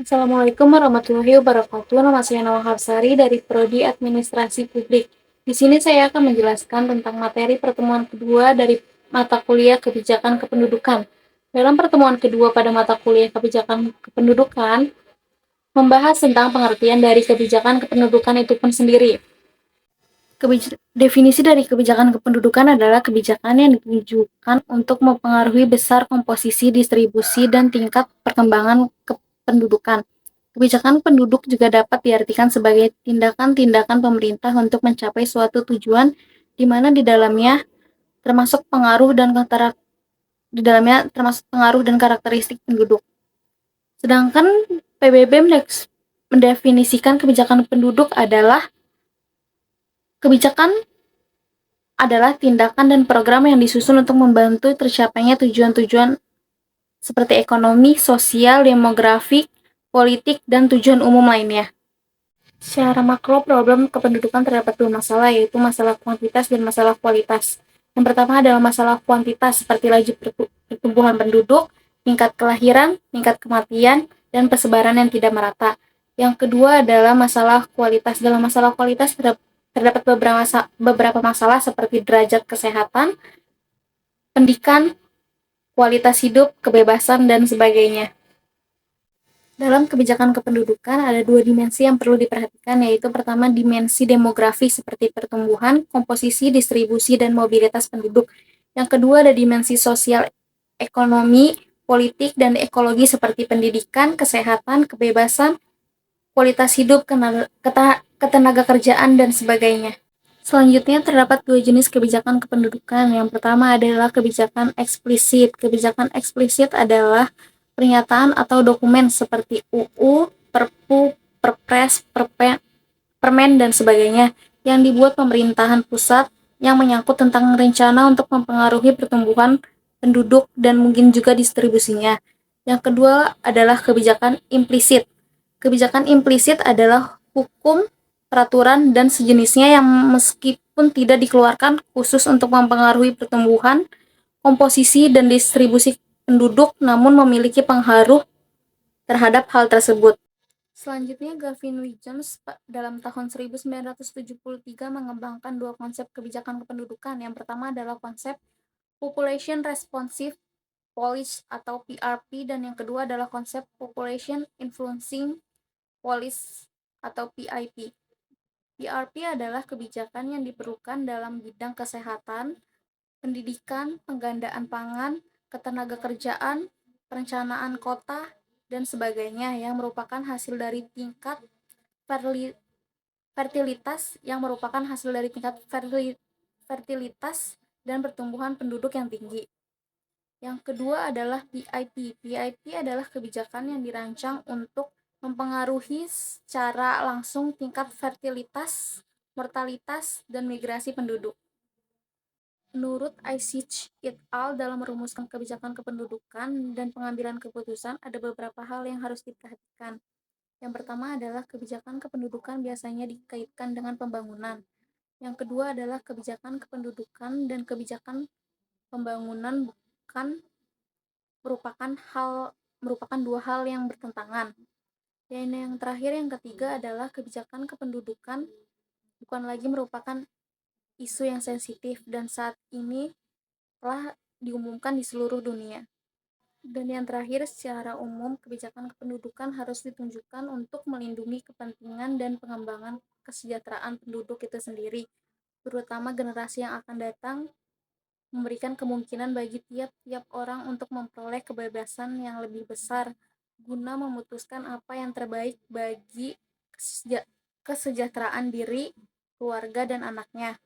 Assalamualaikum warahmatullahi wabarakatuh. Nama saya Nawang Hafsari dari Prodi Administrasi Publik. Di sini saya akan menjelaskan tentang materi pertemuan kedua dari mata kuliah Kebijakan Kependudukan. Dalam pertemuan kedua pada mata kuliah Kebijakan Kependudukan, membahas tentang pengertian dari kebijakan kependudukan itu pun sendiri. Definisi dari kebijakan kependudukan adalah kebijakan yang ditujukan untuk mempengaruhi besar komposisi, distribusi, dan tingkat perkembangan kependudukan. Kebijakan penduduk juga dapat diartikan sebagai tindakan-tindakan pemerintah untuk mencapai suatu tujuan di mana di dalamnya termasuk pengaruh dan karakteristik penduduk. Sedangkan PBB mendefinisikan kebijakan penduduk adalah tindakan dan program yang disusun untuk membantu tercapainya tujuan-tujuan seperti ekonomi, sosial, demografik, politik, dan tujuan umum lainnya. Secara makro, problem kependudukan terdapat dua masalah, yaitu masalah kuantitas dan masalah kualitas. Yang pertama adalah masalah kuantitas, seperti laju pertumbuhan penduduk, tingkat kelahiran, tingkat kematian, dan persebaran yang tidak merata. Yang kedua adalah masalah kualitas. Dalam masalah kualitas terdapat beberapa masalah seperti derajat kesehatan, pendidikan, kualitas hidup, kebebasan, dan sebagainya. Dalam kebijakan kependudukan ada dua dimensi yang perlu diperhatikan, yaitu pertama dimensi demografi seperti pertumbuhan, komposisi, distribusi, dan mobilitas penduduk. Yang kedua ada dimensi sosial, ekonomi, politik, dan ekologi seperti pendidikan, kesehatan, kebebasan, kualitas hidup, ketenaga kerjaan, dan sebagainya. Selanjutnya terdapat dua jenis kebijakan kependudukan. Yang pertama adalah kebijakan eksplisit. Kebijakan eksplisit adalah pernyataan atau dokumen seperti UU, Perpu, Perpres, Permen, dan sebagainya yang dibuat pemerintahan pusat yang menyangkut tentang rencana untuk mempengaruhi pertumbuhan penduduk dan mungkin juga distribusinya. Yang kedua adalah kebijakan implisit. Kebijakan implisit adalah hukum, peraturan, dan sejenisnya yang meskipun tidak dikeluarkan khusus untuk mempengaruhi pertumbuhan, komposisi, dan distribusi penduduk, namun memiliki pengaruh terhadap hal tersebut. Selanjutnya, Gavin Williams dalam tahun 1973 mengembangkan dua konsep kebijakan kependudukan. Yang pertama adalah konsep Population Responsive Policy atau PRP, dan yang kedua adalah konsep Population Influencing Policy atau PIP. PRP adalah kebijakan yang diperlukan dalam bidang kesehatan, pendidikan, penggandaan pangan, ketenagakerjaan, perencanaan kota, dan sebagainya yang merupakan hasil dari tingkat fertilitas dan pertumbuhan penduduk yang tinggi. Yang kedua adalah PIP. PIP adalah kebijakan yang dirancang untuk mempengaruhi secara langsung tingkat fertilitas, mortalitas, dan migrasi penduduk. Menurut Isich et al. Dalam merumuskan kebijakan kependudukan dan pengambilan keputusan, ada beberapa hal yang harus diperhatikan. Yang pertama adalah kebijakan kependudukan biasanya dikaitkan dengan pembangunan. Yang kedua adalah kebijakan kependudukan dan kebijakan pembangunan merupakan dua hal yang bertentangan. Dan yang terakhir, yang ketiga adalah kebijakan kependudukan bukan lagi merupakan isu yang sensitif dan saat ini telah diumumkan di seluruh dunia. Dan yang terakhir, secara umum kebijakan kependudukan harus ditunjukkan untuk melindungi kepentingan dan pengembangan kesejahteraan penduduk itu sendiri, terutama generasi yang akan datang, memberikan kemungkinan bagi tiap-tiap orang untuk memperoleh kebebasan yang lebih besar guna memutuskan apa yang terbaik bagi kesejahteraan diri, keluarga, dan anaknya.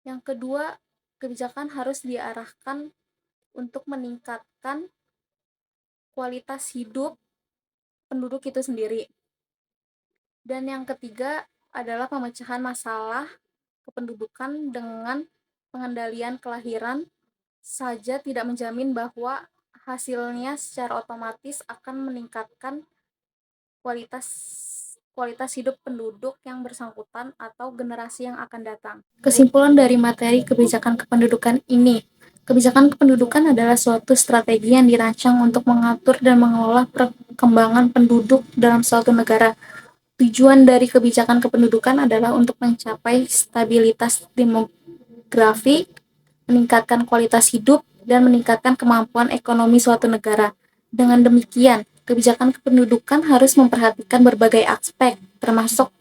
Yang kedua, kebijakan harus diarahkan untuk meningkatkan kualitas hidup penduduk itu sendiri. Dan yang ketiga adalah pemecahan masalah kependudukan dengan pengendalian kelahiran saja tidak menjamin bahwa hasilnya secara otomatis akan meningkatkan kualitas kualitas hidup penduduk yang bersangkutan atau generasi yang akan datang. Kesimpulan dari materi kebijakan kependudukan ini, kebijakan kependudukan adalah suatu strategi yang dirancang untuk mengatur dan mengelola perkembangan penduduk dalam suatu negara. Tujuan dari kebijakan kependudukan adalah untuk mencapai stabilitas demografi, meningkatkan kualitas hidup, dan meningkatkan kemampuan ekonomi suatu negara. Dengan demikian, kebijakan kependudukan harus memperhatikan berbagai aspek, termasuk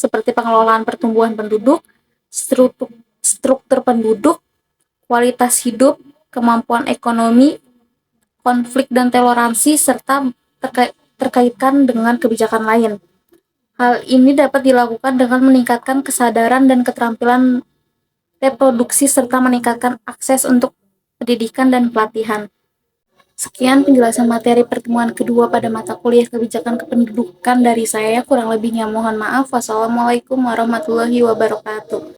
seperti pengelolaan pertumbuhan penduduk, struktur penduduk, kualitas hidup, kemampuan ekonomi, konflik dan toleransi, serta terkaitkan dengan kebijakan lain. Hal ini dapat dilakukan dengan meningkatkan kesadaran dan keterampilan reproduksi serta meningkatkan akses untuk pendidikan dan pelatihan. Sekian penjelasan materi pertemuan kedua pada mata kuliah kebijakan kependudukan dari saya. Kurang lebihnya mohon maaf. Wassalamualaikum warahmatullahi wabarakatuh.